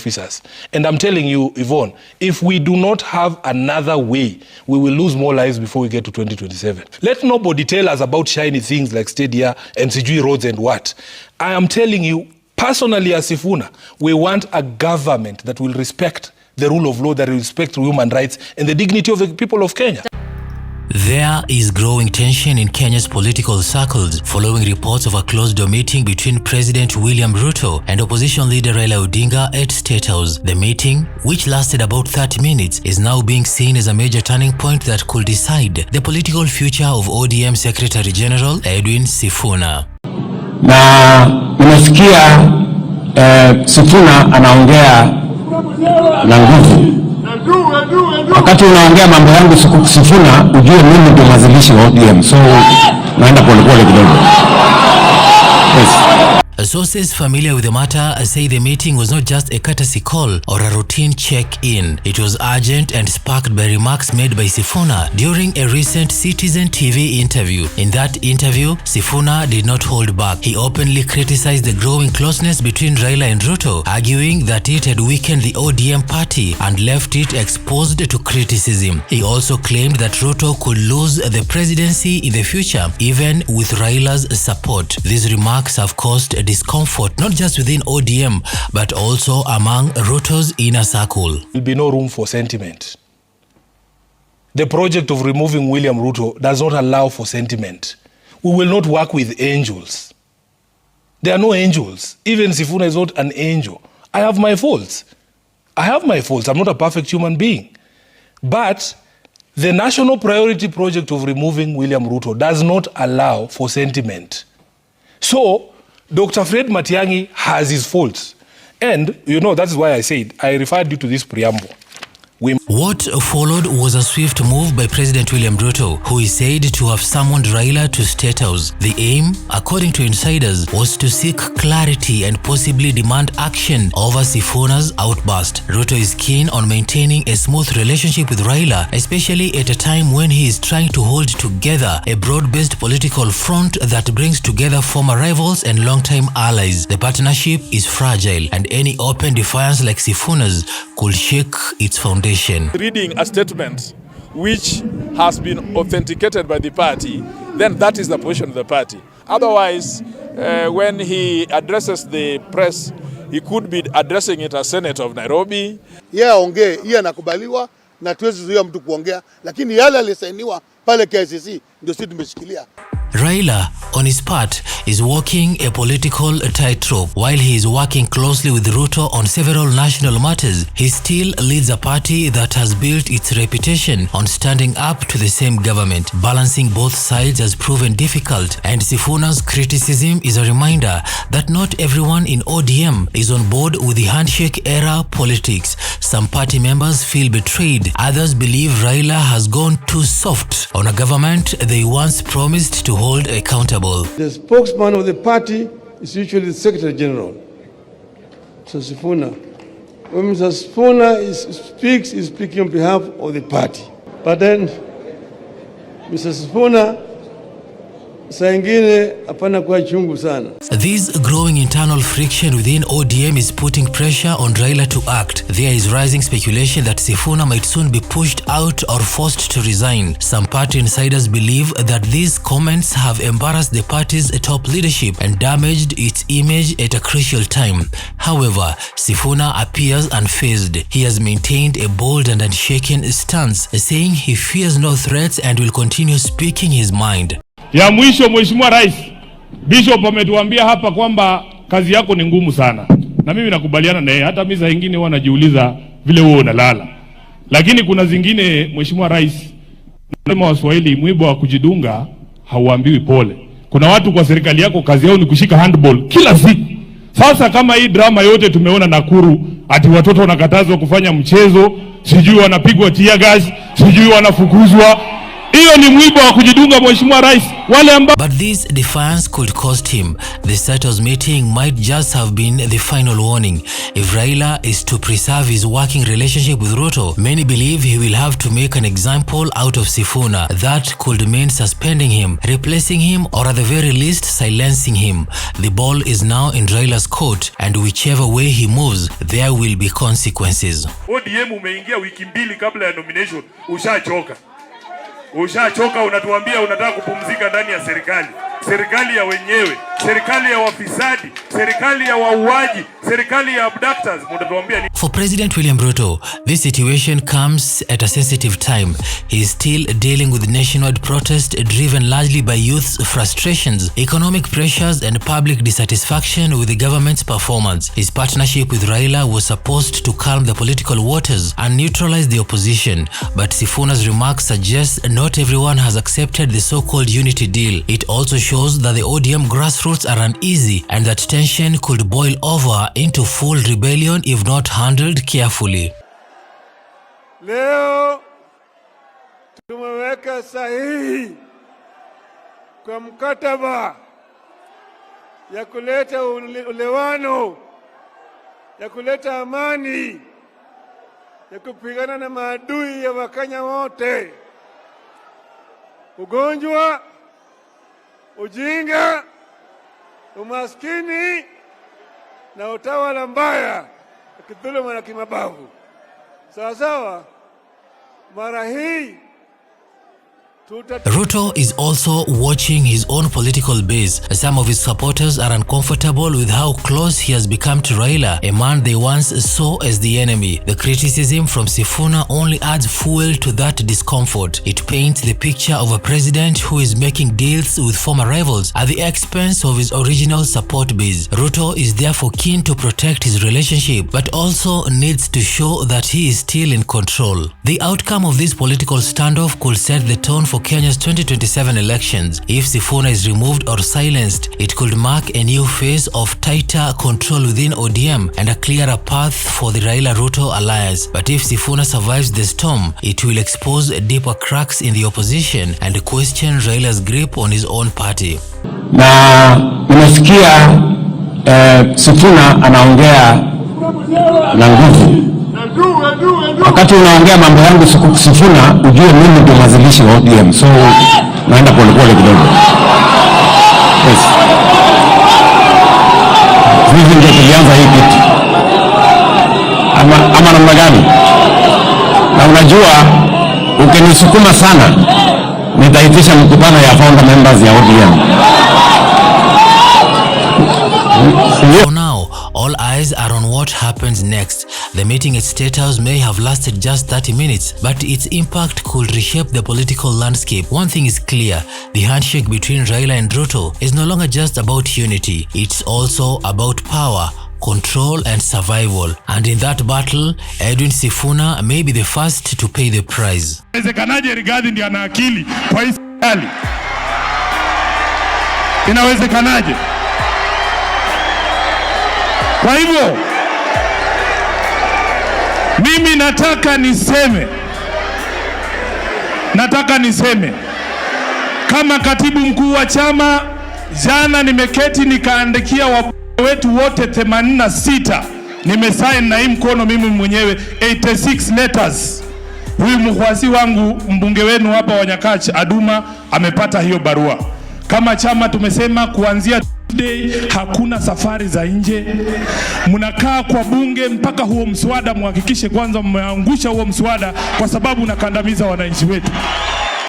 officers. And I'm telling you, Yvonne, if we do not have another way, we will lose more lives before we get to 2027. Let nobody tell us about shiny things like Stadia and CG roads and what. I am telling you, personally as Sifuna, we want a government that will respect the rule of law, that will respect human rights and the dignity of the people of Kenya. There is growing tension in Kenya's political circles following reports of a closed-door meeting between President William Ruto and opposition leader Raila Odinga at Statehouse. The meeting, which lasted about 30 minutes, is now being seen as a major turning point that could decide the political future of ODM Secretary General EDWIN Sifuna. Na nimesikia Sifuna anaongea na nguvu. Wakati unaongea mambo yangu Sifuna, ujue mimi ndio mwanzilishi wa ODM, so naenda polepole kidogo. Yes. Sources familiar with the matter say the meeting was not just a courtesy call or a routine check-in. It was urgent and sparked by remarks made by Sifuna during a recent Citizen TV interview. In that interview, Sifuna did not hold back. He openly criticized the growing closeness between Raila and Ruto, arguing that it had weakened the ODM party and left it exposed to criticism. He also claimed that Ruto could lose the presidency in the future, even with Raila's support. These remarks have caused discomfort not just within ODM but also among Ruto's inner circle. There will be no room for sentiment. The project of removing William Ruto does not allow for sentiment. We will not work with angels. There are no angels. Even Sifuna is not an angel. I have my faults. I'm not a perfect human being. But the national priority project of removing William Ruto does not allow for sentiment. So Dr. Fred Matiang'i has his faults. And, you know, that's why I said, I referred you to this preamble. What followed was a swift move by President William Ruto, who is said to have summoned Raila to Statehouse. The aim, according to insiders, was to seek clarity and possibly demand action over Sifuna'S outburst. Ruto is keen on maintaining a smooth relationship with Raila, especially at a time when he is trying to hold together a broad-based political front that brings together former rivals and long-time allies. The partnership is fragile, and any open defiance like Sifuna'S could shake its foundation. Reading a statement which has been authenticated by the party, then that is the position of the party. Otherwise, when he addresses the press, he could be addressing it as Senator of Nairobi. Ongee, anakubaliwa na tuwezi zuia mtu kuongea, lakini yale alisainiwa pale KICC ndio sisi tumeshikilia. Raila, on his part, is walking a political tightrope. While he is working closely with Ruto on several national matters, he still leads a party that has built its reputation on standing up to the same government. Balancing both sides has proven difficult, and Sifuna'S criticism is a reminder that not everyone in ODM is on board with the handshake era politics. Some party members feel betrayed. Others believe Raila has gone too soft on a government they once promised to hold accountable. The spokesman of the party is usually the Secretary General, Mr. Sifuna. When Mr. Sifuna speaks, he's speaking on behalf of the party. But then, Mr. Sifuna, this growing internal friction within ODM is putting pressure on Raila to act. There is rising speculation that Sifuna might soon be pushed out or forced to resign. Some party insiders believe that these comments have embarrassed the party's top leadership and damaged its image at a crucial time. However, Sifuna appears unfazed. He has maintained a bold and unshaken stance, saying he fears no threats and will continue speaking his mind. Ya mwisho, Mheshimiwa Rais, Bishop ametuambia hapa kwamba kazi yako ni ngumu sana. Na mimi nakubaliana na yeye. Hata mimi saa nyingine huwa najiuliza vile wewe unalala. Lakini kuna zingine, Mheshimiwa Rais, nasema Waswahili, mwiba wa kujidunga hauambiwi pole. Kuna watu kwa serikali yako kazi yao ni kushika handball kila siku. Sasa kama hii drama yote tumeona Nakuru, ati watoto wanakatazwa kufanya mchezo, sijui wanapigwa tear gas, sijui wanafukuzwa. Hiyo ni mwiba wa kujidunga Mheshimiwa Rais. But this defiance could cost him. The Statehouse meeting might just have been the final warning. If Raila is to preserve his working relationship with Ruto, many believe he will have to make an example out of Sifuna. That could mean suspending him, replacing him, or at the very least silencing him. The ball is now in Raila's court, and whichever way he moves, there will be consequences. ODM umeingia wiki mbili kabla ya nomination, ushachoka. Ushachoka, unatuambia unataka kupumzika ndani ya serikali. Serikali ya wenyewe, serikali ya wafisadi, serikali ya wauaji, serikali ya abductors. Mtatuambia ni... For President William Ruto, this situation comes at a sensitive time. He is still dealing with nationwide protest driven largely by youth's frustrations, economic pressures, and public dissatisfaction with the government's performance. His partnership with Raila was supposed to calm the political waters and neutralize the opposition, but Sifuna'S remarks suggest not everyone has accepted the so-called unity deal. It also shows that the ODM grassroots are uneasy and that tension could boil over into full rebellion if not handled carefully. Leo tumeweka sahihi kwa mkataba ya kuleta ulewano, ya kuleta amani, ya kupigana na maadui ya Wakenya wote. Ugonjwa, ujinga, umaskini na utawala mbaya, kidhuluma na kimabavu. Sawa, mara hii Ruto is also watching his own political base. Some of his supporters are uncomfortable with how close he has become to Raila, a man they once saw as the enemy. The criticism from Sifuna only adds fuel to that discomfort. It paints the picture of a president who is making deals with former rivals at the expense of his original support base. Ruto is therefore keen to protect his relationship, but also needs to show that he is still in control. The outcome of this political standoff could set the tone for Kenya's 2027 elections. If Sifuna is removed or silenced, it could mark a new phase of tighter control within ODM and a clearer path for the RAILA-RUTO alliance. But if Sifuna survives the storm, it will expose deeper cracks in the opposition and question Raila's grip on his own party. Na nimesikia Sifuna anaongea na nguvu. Wakati unaongea mambo yangu Sifuna, ujue mimi ndio mwanzilishi wa ODM, so naenda polepole kidogo. Yes. Hivi ndio tulianza hii kitu. Ama namna gani? Na unajua ukinisukuma sana nitaitisha mkutano ya founder members ya ODM. For now, all eyes are on what happens next. The meeting at Statehouse may have lasted just 30 minutes, but its impact could reshape the political landscape. One thing is clear, the handshake between Raila and Ruto is no longer just about unity. It's also about power, control and survival. And in that battle, Edwin Sifuna may be the first to pay the price. Inawezekanaje Rigathi ndiye ana akili kwa hii serikali? Inawezekanaje? Kwa hivyo mimi nataka niseme kama katibu mkuu wa chama, jana nimeketi nikaandikia wabunge wetu wote 86, nimesign na hii mkono mimi mwenyewe 86 letters. Huyu mkwasi wangu mbunge wenu hapa Wanyakachi Aduma amepata hiyo barua. Kama chama tumesema kuanzia today hakuna safari za nje. Mnakaa kwa bunge mpaka huo mswada muhakikishe kwanza mmeangusha huo mswada, kwa sababu unakandamiza wananchi wetu.